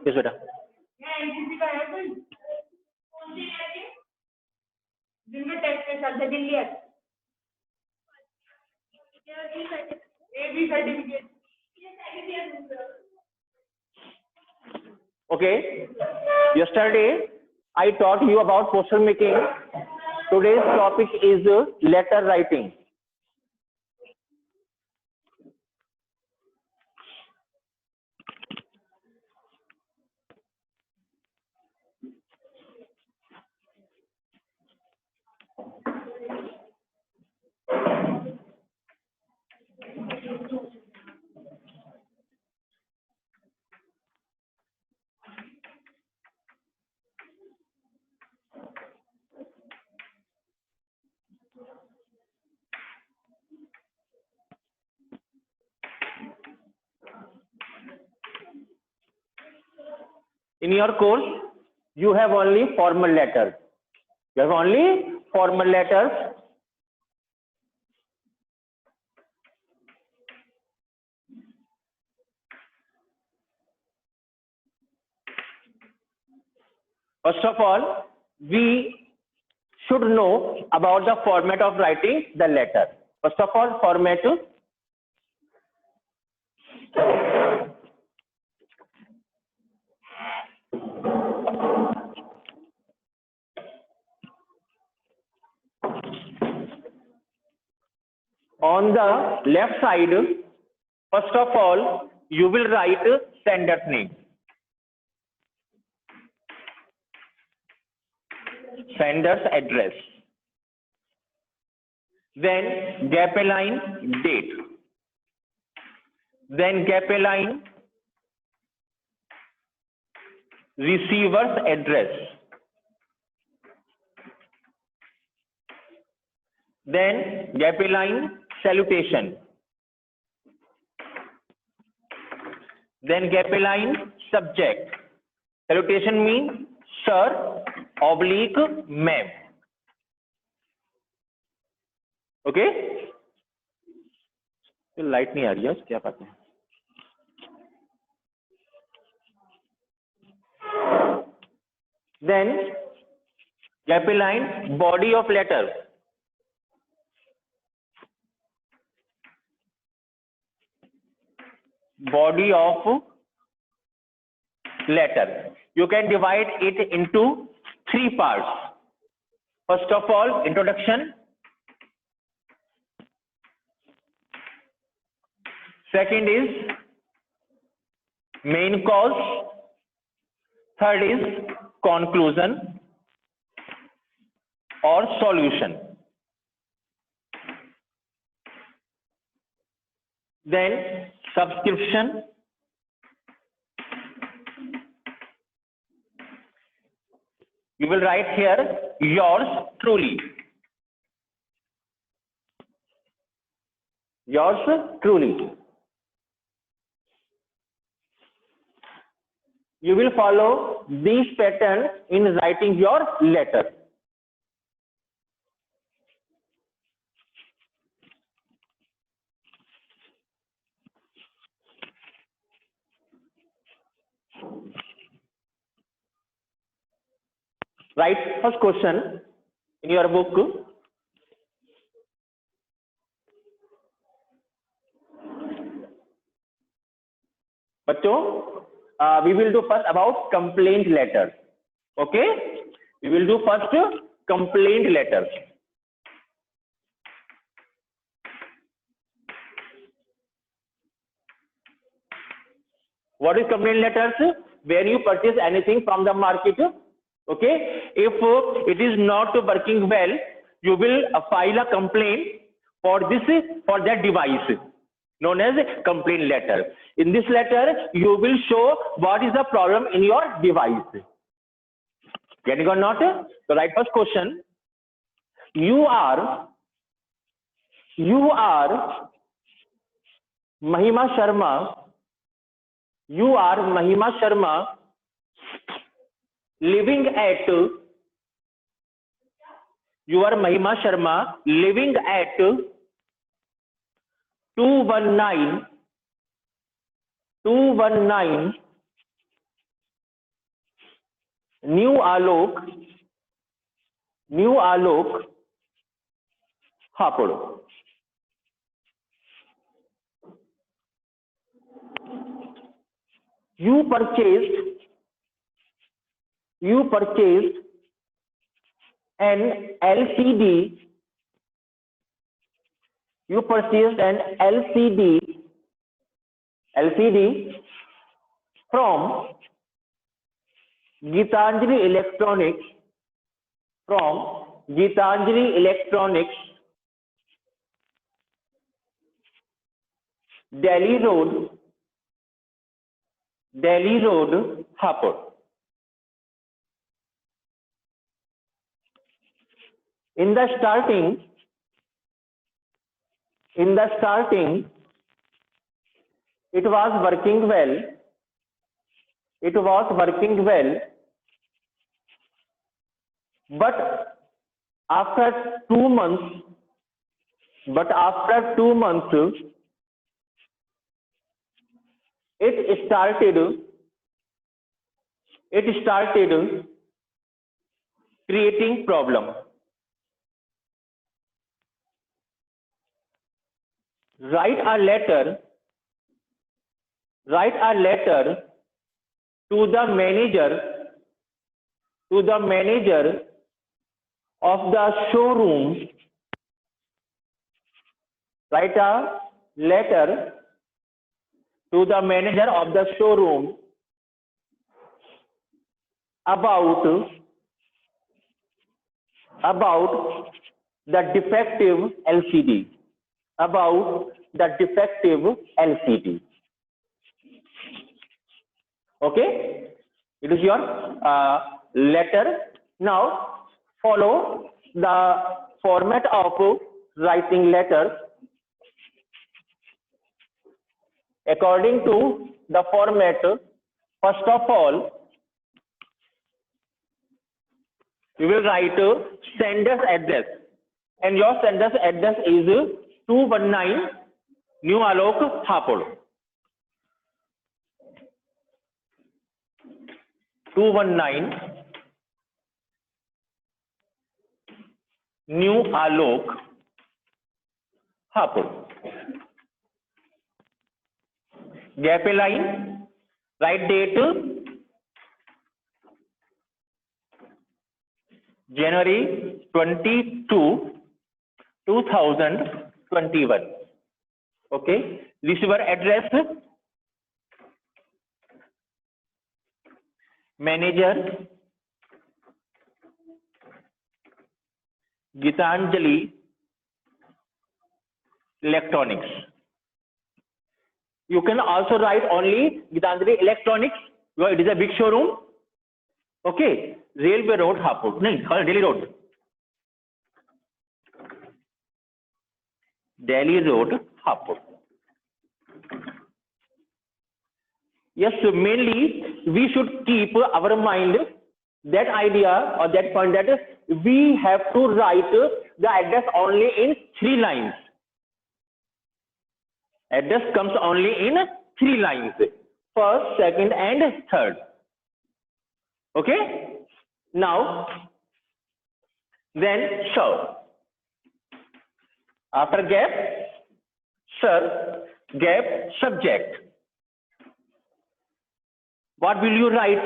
Yes बेटा। NCC का है कोई? कौन सी है? जिनमें टेस्ट के साथ दिल्ली है। A B certificate. Okay. Yesterday I taught you about poster making. Today's topic is letter writing. In your course, you have only formal letters. You have only formal letters. First of all, we should know about the format of writing the letter. First of all, format. On the left side, first of all, you will write sender's name. Sender's address. Then gap line date. Then gap line receiver's address. Then gap line salutation. Then gap line subject. Salutation means sir oblique ma'am. Okay, तो light नहीं आ रही है, क्या बात है? Then gap line body of letter. Body of letter. You can divide it into 3 parts. First of all, introduction. Second is main cause. Third is conclusion or solution. Then subscription. You will write here yours truly. Yours truly. You will follow these patterns in writing your letter. Write first question in your book. बच्चों, we will do first about complaint letters. Okay, we will do first complaint letters. What is complaint letters? When you purchase anything from the market, okay, if it is not working well, you will file a complaint for that device, known as complaint letter. In this letter, you will show what is the problem in your device. Getting or not? So write first question. You are Mahima Sharma. You are Mahima Sharma living at 219 New Alok Hapur. You purchased an LCD. You purchased an LCD from Gitanjali Electronics, Delhi Road, Hapur. In the starting, it was working well, but after 2 months, it started creating problem. Write a letter to the manager of the showroom. Write a letter to the manager of the showroom about the defective LCD. Okay, it is your letter. Now follow the format of writing letters. According to the format, first of all, you will write sender's address, and your sender's address is 219 New Alok Hapur. 219 New Alok Hapur. Gap a line, write date January 22, 2021. Okay, receiver address manager Gitanjali Electronics. You can also write only Gitanjali Electronics because it is a big showroom. Okay, Railway Road, Hapur. No, Delhi Road. Delhi Road, Hapur. Yes, so mainly we should keep our mind that idea or that point that we have to write the address only in 3 lines. Address comes only in 3 lines. First, second, and third. Okay? Now, then sir. After gap, sir, gap, subject. What will you write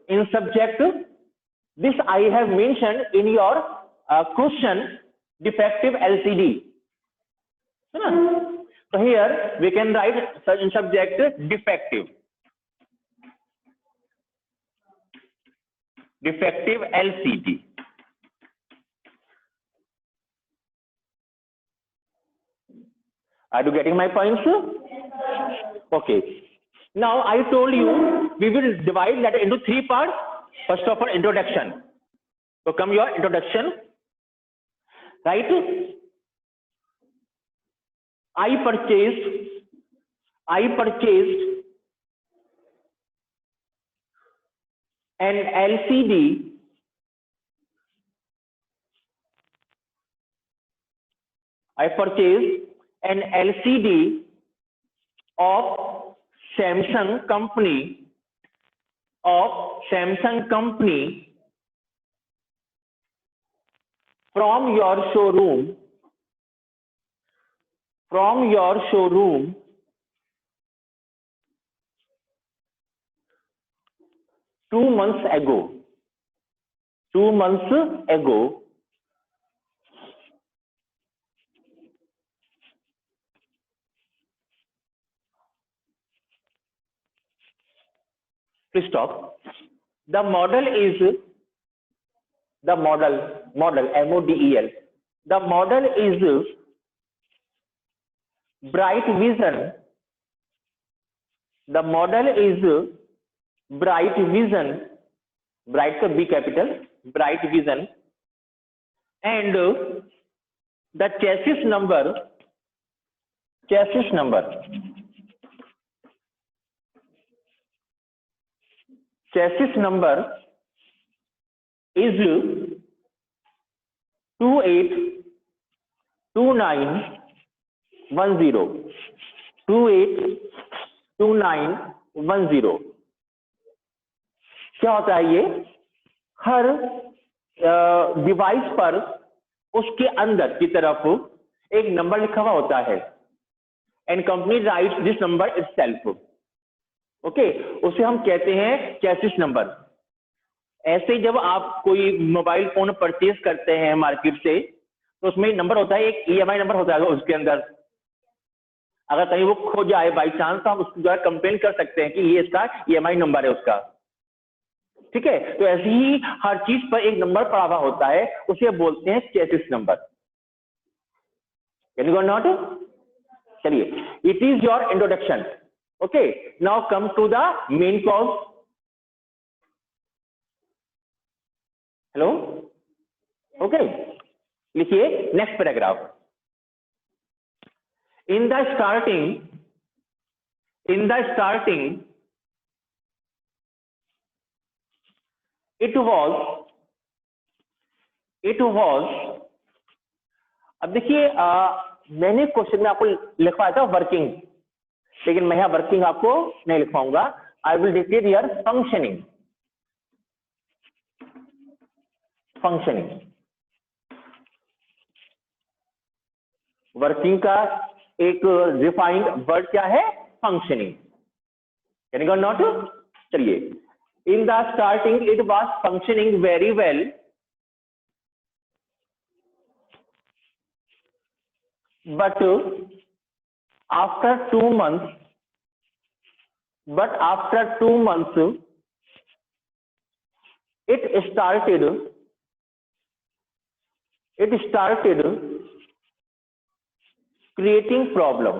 in subject? This I have mentioned in your question, defective LCD. So here we can write in subject defective LCD. Are you getting my points? Okay. Now I told you we will divide that into 3 parts. First of all, introduction. So come your introduction. Right? I purchased an LCD of Samsung company of Samsung company from your showroom 2 months ago. 2 months ago, please stop. The model MODEL. The model is Bright Vision. The model is Bright Vision. Bright का B capital, Bright Vision, and the chassis number is 282910. 282910. क्या होता है ये? हर device पर उसके अंदर की तरफ एक नंबर लिखा हुआ होता है, and company rights this number itself. Okay, उसे हम कहते हैं चेसिस नंबर. ऐसे जब आप कोई मोबाइल फोन परचेज करते हैं मार्केट से, तो उसमें नंबर होता है, एक EMI नंबर होता है उसके अंदर. अगर कहीं वो खो जाए बाई चांस, तो हम उसके द्वारा कंप्लेन कर सकते हैं कि ये इसका EMI नंबर है उसका. ठीक है, तो ऐसे ही हर चीज पर एक नंबर पड़ा हुआ होता है, उसे बोलते हैं chassis number. Can you got not? चलिए, it is your introduction. Okay, now come to the main cause. Hello, okay, लिखिए next paragraph. In the starting, it was. अब देखिए, मैंने क्वेश्चन में आपको लिखवाया था वर्किंग, लेकिन मैं यहाँ वर्किंग आपको नहीं लिखवाऊंगा. I will declare here functioning. Working का एक डिफाइंड वर्ड क्या है? Functioning. Can you got not? चलिए, in the starting it was functioning very well, but after 2 months it started creating problem.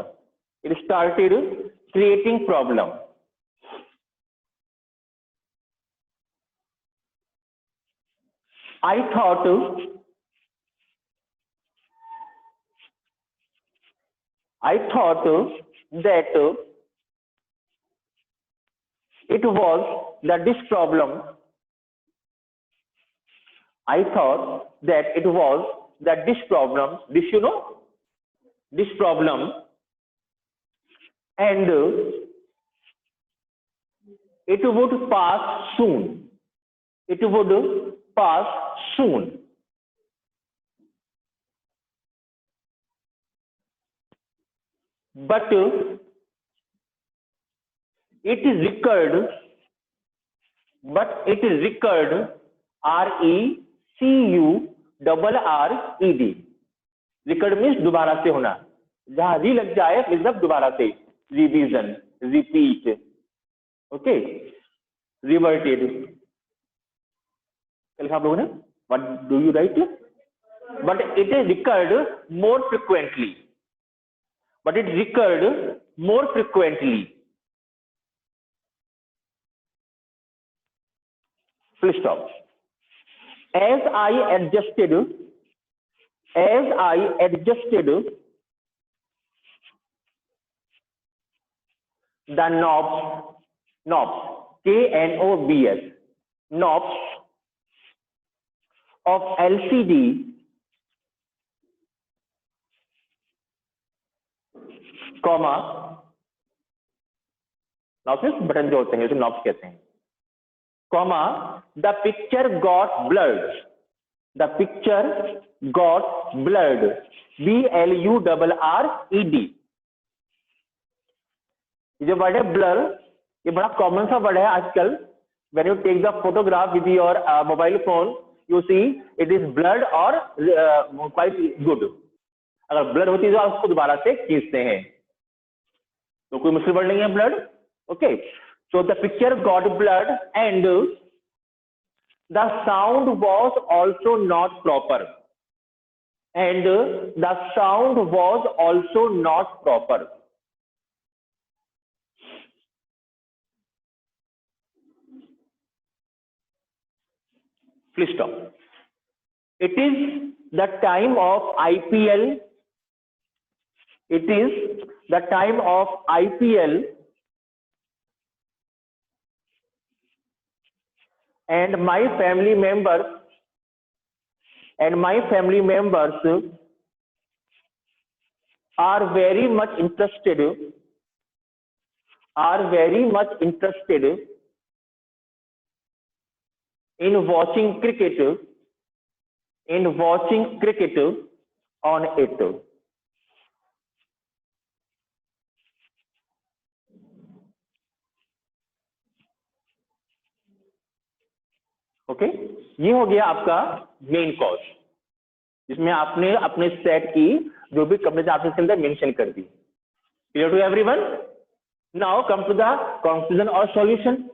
I thought that it was the disk problem. Disk, you know, disk problem, and it would pass soon. But it is required, RECURRED. Record means दोबारा से होना. जहां री लग जाए मतलब दोबारा से. Revision, repeat, okay, reverted. लिखा आप लोगों ने? What do you right? But it is record more frequently. Full stop. As I adjusted the knobs, KNOBS, knobs of LCD, knobs button जो होते हैं, उसे knobs कहते हैं. comma, the picture got blurred. The picture got blurred. BLURRED. ये जो word है blur, ये बड़ा कॉमन सा वर्ड है आजकल. When you take the photograph with your mobile phone, you see it is blurred or quite good. अगर blur होती है तो आप उसको दोबारा से खींचते हैं. तो कोई मुश्किल वर्ड नहीं है blurred. Okay, so the picture got blurred and the sound was also not proper. And the sound was also not proper. Please stop. It is the time of IPL. It is the time of IPL. And my family members are very much interested in watching cricket on it. Okay, ये हो गया आपका main cause, जिसमें आपने अपने set की जो भी कंप्लीट आपने इसके अंदर मेंशन कर दी. Clear to everyone? Now come to the conclusion और solution.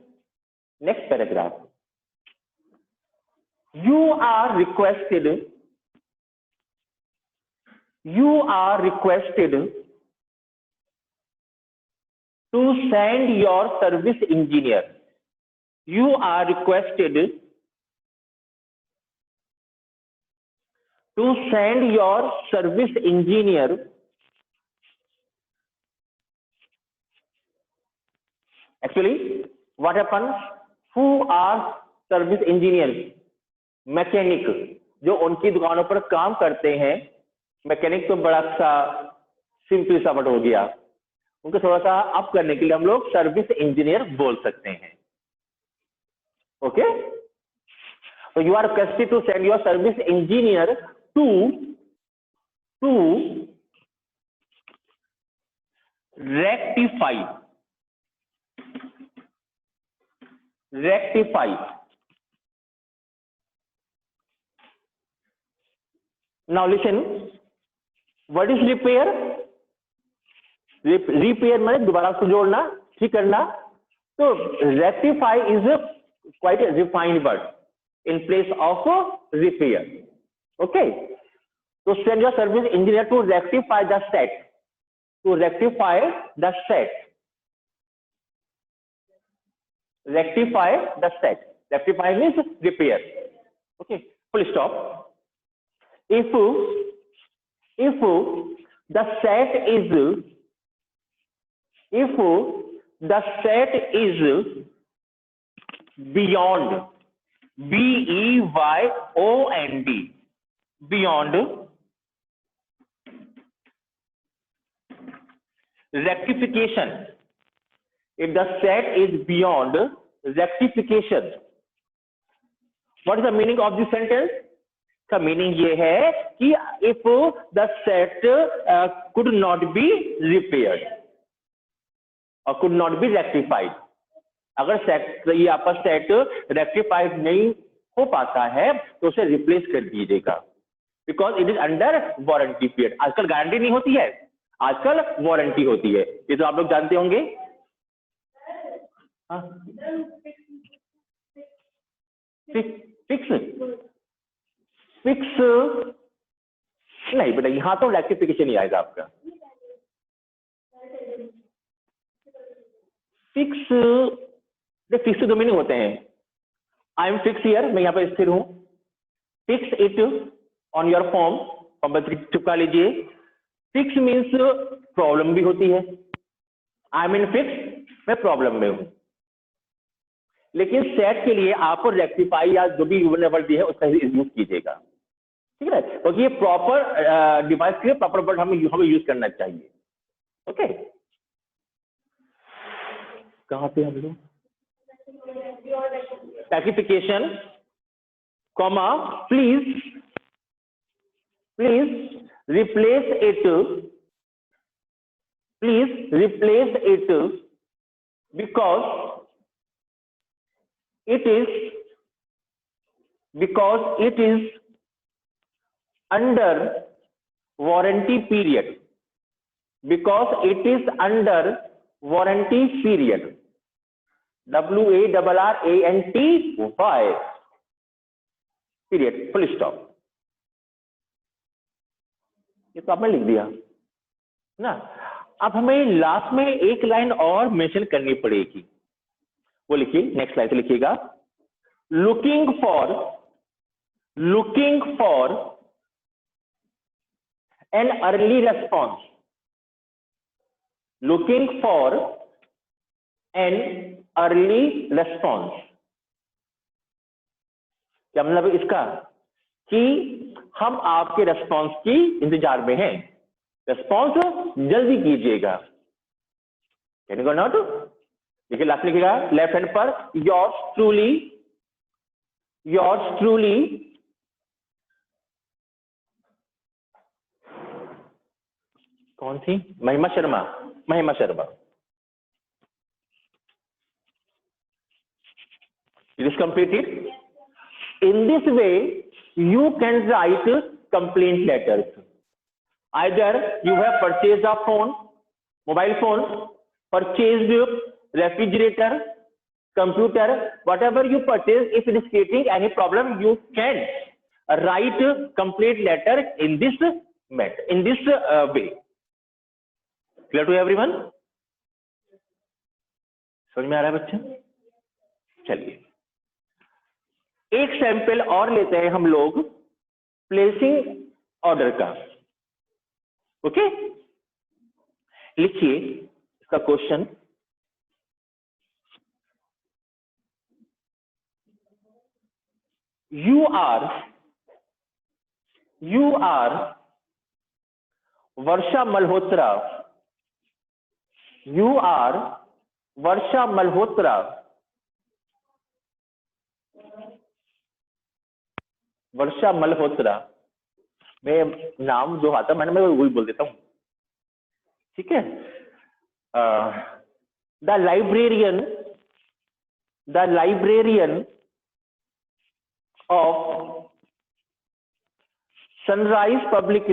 Next paragraph. You are requested to send your service engineer. You are requested to send your service engineer actually what happens? Who are service engineers? Mechanic, जो उनकी दुकानों पर काम करते हैं. Mechanic तो बड़ा सा सिंपल सा वर्ड हो गया, उनको थोड़ा सा अप करने के लिए हम लोग सर्विस इंजीनियर बोल सकते हैं. Okay, so you are requested to send your service engineer to rectify. Now listen, what is repair? Repair माने दोबारा उसको जोड़ना, ठीक करना. तो rectify is quite a refined word in place of repair. Okay, so send your service engineer to rectify the set. Rectify means repair. Okay, full stop. If the set is beyond, BEYOND, beyond rectification. If the set is beyond rectification, what is the meaning of this sentence? का meaning ये है कि if the set could not be repaired or could not be rectified. अगर set, ये आपका set rectified नहीं हो पाता है तो उसे रिप्लेस कर दीजिएगा, because it is under warranty period. आजकल गारंटी नहीं होती है, आजकल वारंटी होती है, ये तो आप लोग जानते होंगे. फिक्स नहीं बेटा, यहां तो रेक्टिफिकेशन ही आएगा आपका. फिक्स के दो मीनिंग होते हैं. आई एम फिक्स हियर, मैं यहाँ पर स्थिर हूं. Fix it on your form चिपका लीजिए. फिक्स मीन्स प्रॉब्लम भी होती है. आई मीन फिक्स, मैं प्रॉब्लम में हूं. लेकिन सेट के लिए आप रेक्टिफाई या जो भी वर्ड दी है उसका यूज कीजिएगा, ठीक है, क्योंकि ये प्रॉपर डिवाइस के लिए प्रॉपर वर्ड हमें यूज करना चाहिए. ओके, कहाँ पे हम लोग? Classification, comma, please replace it because it is under warranty period. Because it is under warranty period. WARRANTY period, full stop. ये तो आपने लिख दिया ना। अब हमें लास्ट में एक लाइन और मेंशन करनी पड़ेगी, वो लिखिए, नेक्स्ट लाइन से लिखिएगा, looking for an early response, looking for an early response. क्या मतलब इसका कि हम आपके रेस्पॉन्स की इंतजार में हैं, रेस्पॉन्स जल्दी कीजिएगा। Can you go not? देखिए लास्ट लिखिएगा लेफ्ट हैंड पर, योर्स ट्रूली कौन थी? महिमा Sharma. It is completed. In this way, you can write complaint letters. Either you have purchased a phone, mobile phone, purchased refrigerator, computer, whatever you purchase, if it is creating any problem, you can write complaint letter in this way. Clear to everyone? समझ में आ रहा है बच्चे? चलिए एक sample और लेते हैं हम लोग प्लेसिंग ऑर्डर का। ओके, लिखिए इसका क्वेश्चन, यू आर वर्षा मल्होत्रा, वर्षा मल्होत्रा, मैं नाम जो आता मैं वही बोल देता हूं, ठीक है। The librarian of Sunrise public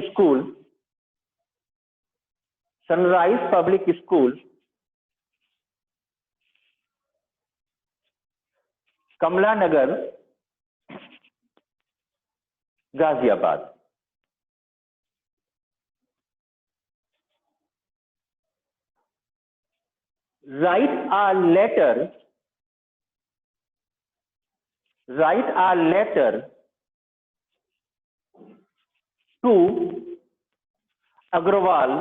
school Kamla Nagar, Ghaziabad. Write a letter to Agrawal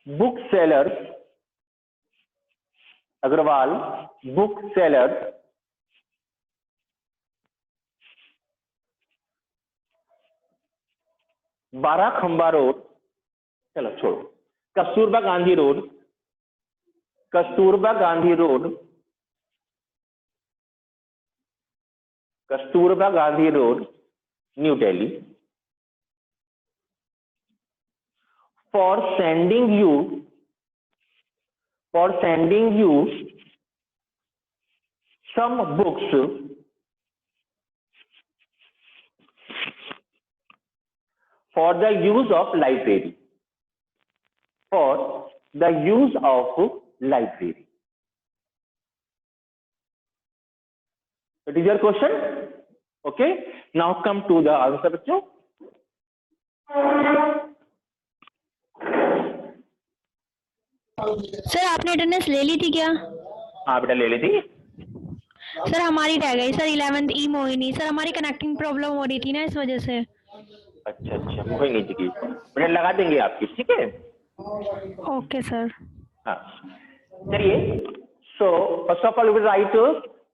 booksellers, Barakhamba road, चलो छोड़ो, Kasturba Gandhi road, new Delhi, for sending you some books for the use of library. That is your question. Okay, now come to the answer बच्चों। Sir आपने attendance ले ली थी क्या? हाँ बेटा ले ली थी। सर हमारी रह गई सर 11th ई मोहिनी, सर हमारी कनेक्टिंग प्रॉब्लम हो रही थी ना इस वजह से। अच्छा मोहिनी जी की बेटा लगा देंगे आपकी, ठीक है। Okay sir. हाँ चलिए, so first of all you will write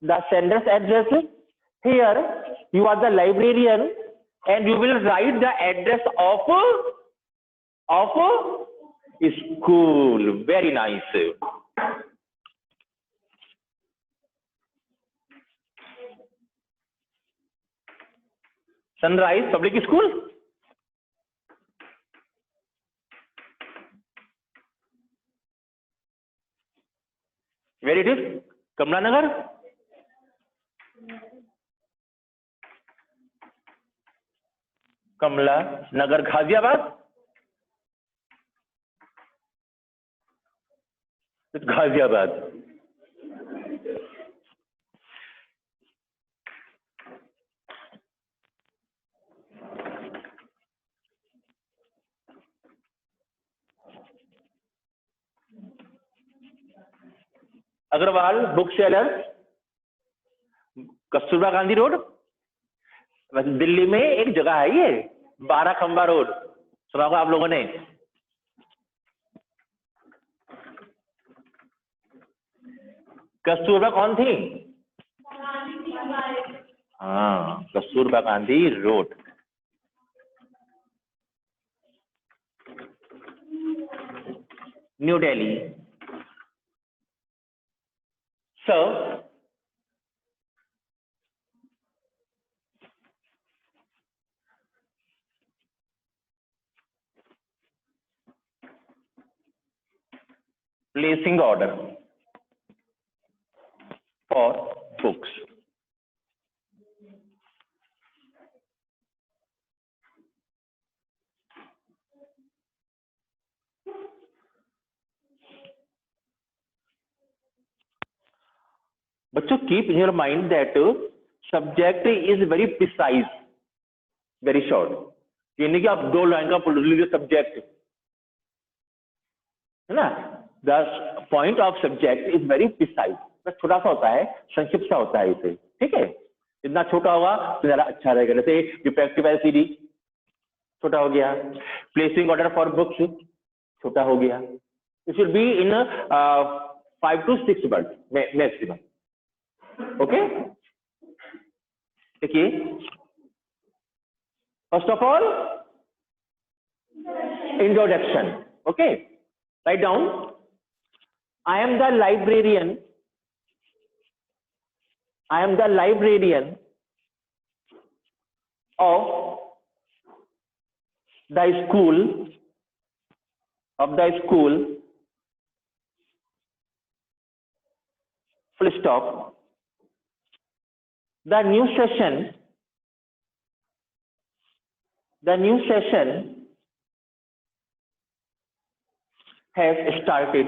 the sender's address. Here you are the librarian and you will write the address of school. Very nice. Sunrise Public School. Where it is? Kamla Nagar. Kamla Nagar, Ghaziabad. It's Ghaziabad. Agrawal book seller, Kasturba Gandhi road. Delhi में एक जगह है ये 12 खंबा road, सुना होगा आप लोगों ने। कस्तूरबा कौन थी? हाँ, Kasturba Gandhi road. New Delhi. So, placing order for books. बच्चों, keep in your mind that subject is very precise, very short. ये नहीं कि आप 2 लाइन का पढ़ लीजिए सब्जेक्ट, है ना। The point of subject is very precise. बस छोटा सा होता है, संक्षिप्त सा होता है इसे, ठीक है। जितना छोटा होगा तो ज्यादा अच्छा रहेगा। जैसे डिफेक्टिव एलसीडी छोटा हो गया, प्लेसिंग ऑर्डर फॉर बुक्स छोटा हो गया। It will be in 5 to 6 word maximum. Okay, देखिए, first of all introduction. Okay, write down, I am the librarian, I am the librarian of the school, full stop. The new session has started.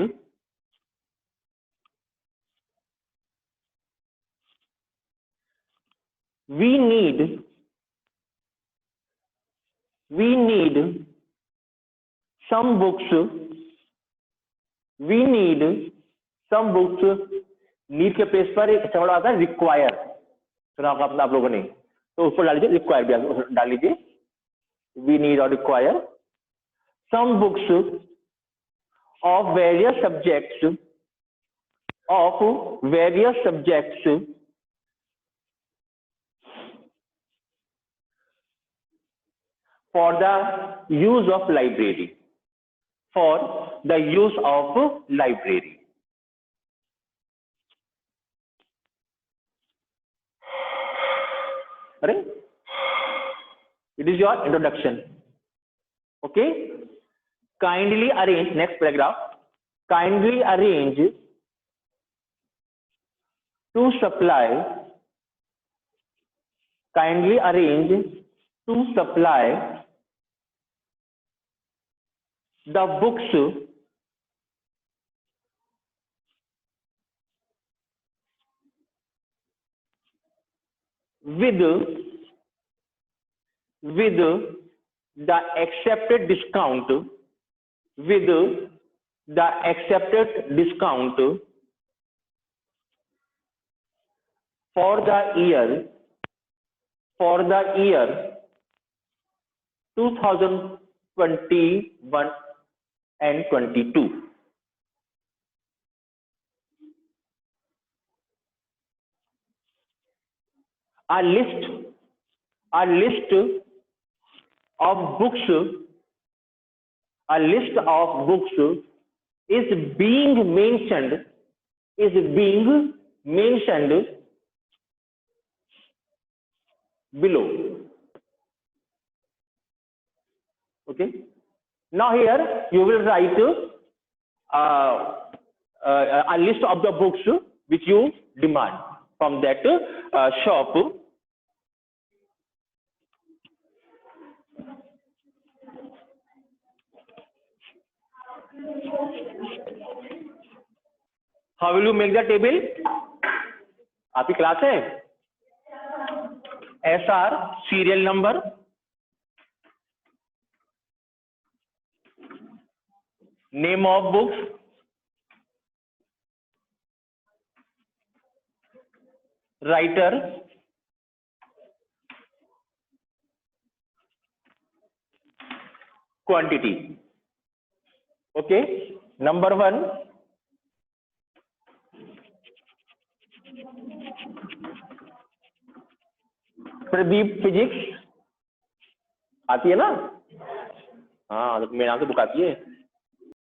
We need some books. need के place पर एक अच्छा आता है require, सुना होगा अपना आप लोगों ने, तो ऊपर डाल लीजिए रिक्वायर भी डाल लीजिए। वी नीड और require some books of various subjects for the use of library, Right? It is your introduction. Okay, kindly arrange, next paragraph, kindly arrange to supply the books with the accepted discount for the year 2021 and 22. A list of books is being mentioned below. Okay. Now here you will write a list of the books which you demand from that shop. How will you make the table? आपकी class है? SR serial number, name of books, writer, quantity. Okay. Number 1. Pradeep physics आती है ना? हाँ, मेरे नाम से book आती है।